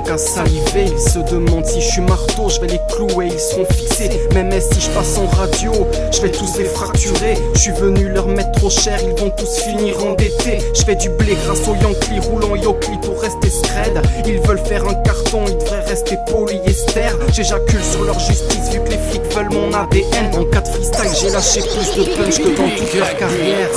qu'à saliver. Ils se demandent si je suis marteau, je vais les clouer, ils seront fixés. Même si je passe en radio, je vais tous les fracturer. Je suis venu leur mettre trop cher, ils vont tous finir endettés. Je fais du blé grâce aux Yankees, roulant Yokli pour rester scred. Ils veulent faire un carton, ils devraient rester polyester. J'éjacule sur leur justice vu que les flics veulent mon ADN. En cas de freestyle, j'ai lâché plus de punch que dans toute leur carrière.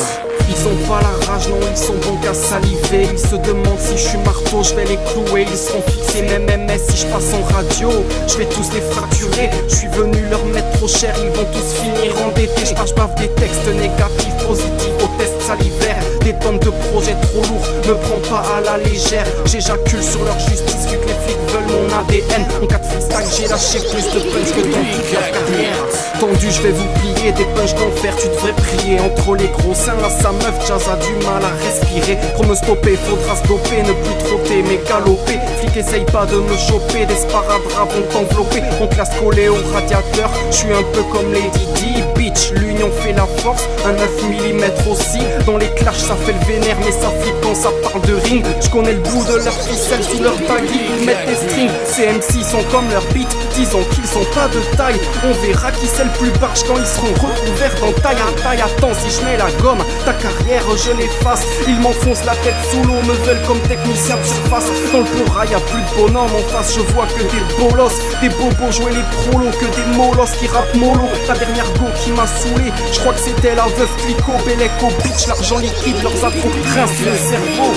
Ils ont pas la rage, non, ils sont bons qu'à saliver. Ils se demandent si je suis marteau, je vais les clouer, ils seront fixés. Même si je passe en radio, je vais tous les fracturer. Je suis venu leur mettre trop cher, ils vont tous finir endettés. Je bave des textes négatifs, positifs aux tests salivaires. Des tonnes de projets trop lourds, me prends pas à la légère. J'éjacule sur leur justice vu que les flics veulent mon ADN. En cas de freestyle, j'ai lâché plus de punch que dans toute leur carrière. Tendu, je vais vous plier, des punchs d'enfer, tu devrais prier. Entre les gros seins, là sa meuf, Jazz a du mal à respirer. Pour me stopper, faudra se doper, ne plus trotter mais galoper. Flic essaye pas de me choper, des sparadraps vont t'envelopper. On classe collé au radiateur, je suis un peu comme Lady Di. Bitch, l'union fait la force, un 9 mm aussi. Dans les clashs ça fait le vénère, mais ça flippe quand ça parle de ring. Je connais le bout de leur ficelle, sous leur baggy, ils mettent des strings. Ces MC sont comme leur beat, disons qu'ils sont pas de taille. On verra qui c'est le plus barge quand ils seront recouverts dans taille à taille. Attends, si je mets la gomme, ta carrière je l'efface. Ils m'enfoncent la tête sous l'eau, me veulent comme technicien de surface. Dans le Pora y'a plus de bonhomme en face, je vois que des bolosses, des bobos jouer les prolos, que des molosses qui rappent mollo. La dernière go qui m'a saoulé, je crois que c'était la veuve Clico, Bellec au bitch, l'argent liquide leur a trop rincé le cerveau.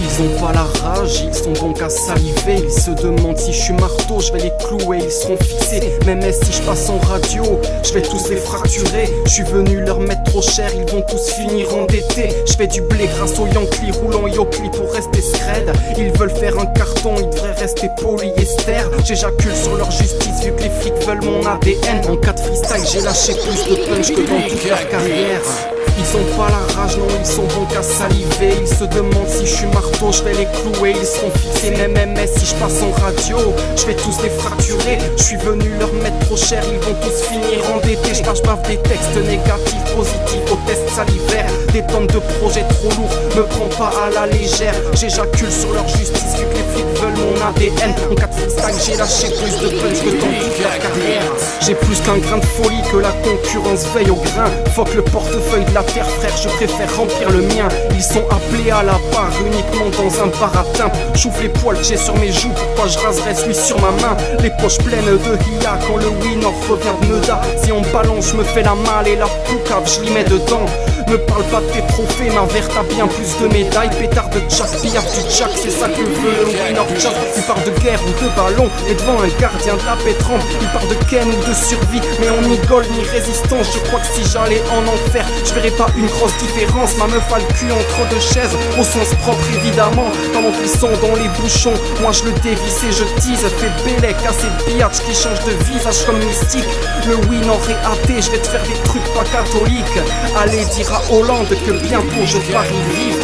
Ils ont pas la rage, ils sont donc à saliver. Ils se demandent si je suis marteau, je vais les clouer, ils seront fixés. Même si je passe en radio, je vais tous les fracturer. Je suis venu leur mettre trop cher, ils vont tous finir endettés. Je fais du blé grâce aux Yankees, roulant Yokli pour rester scred. Ils veulent faire un carton, ils devraient rester polyester. J'éjacule sur leur justice vu que les flics veulent mon ADN. En cas de freestyle, j'ai lâché plus de punch que dans toute leur carrière. Ils ont pas la rage, non, ils sont bons qu'à saliver. Ils se demandent si je suis marteau, je vais les clouer, ils seront fixés. Même si je passe en radio, je vais tous les fracturer. Je suis venu leur mettre trop cher, ils vont tous finir endettés. Je bave des textes négatifs, positifs aux tests salivaires. Des tonnes de projets trop lourds, me prends pas à la légère. J'éjacule sur leur justice vu que les flics veulent mon ADN. En cas de freestyle, j'ai lâché plus de punch que dans toute leur carrière. J'ai plus qu'un grain de folie, que la concurrence veille au grain. Fuck le portefeuille de la terre, frère, je préfère remplir le mien. Ils sont appelés à la barre uniquement dans un baratin. J'ouvre les poils que j'ai sur mes joues, pourquoi je raserais celui sur ma main. Les poches pleines de hiya quand le winner revient de Meda. Si on balance, je me fais la malle et la poucave, je l'y mets dedans. Me parle pas de tes trophées, ma verte a bien plus de médailles. Pétard de Jack, pillard du Jack, c'est ça que veut le winner Jack. Il parle de guerre ou de ballon, et devant un gardien de la pétrole. Il parle de ken ou de survie, mais on ni goal ni résistance. Je crois que si j'allais en enfer, je verrais pas une grosse différence. Ma meuf a le cul entre deux chaises, au sens propre évidemment. Pendant qu'ils sont dans les bouchons, moi je le dévisse et je tease. Fais Bellec à ces biatchs qui changent de visage comme mystique. Le winner est athée, je vais te faire des trucs pas catholiques. Allez dire à Hollande que bientôt je pars y vivre.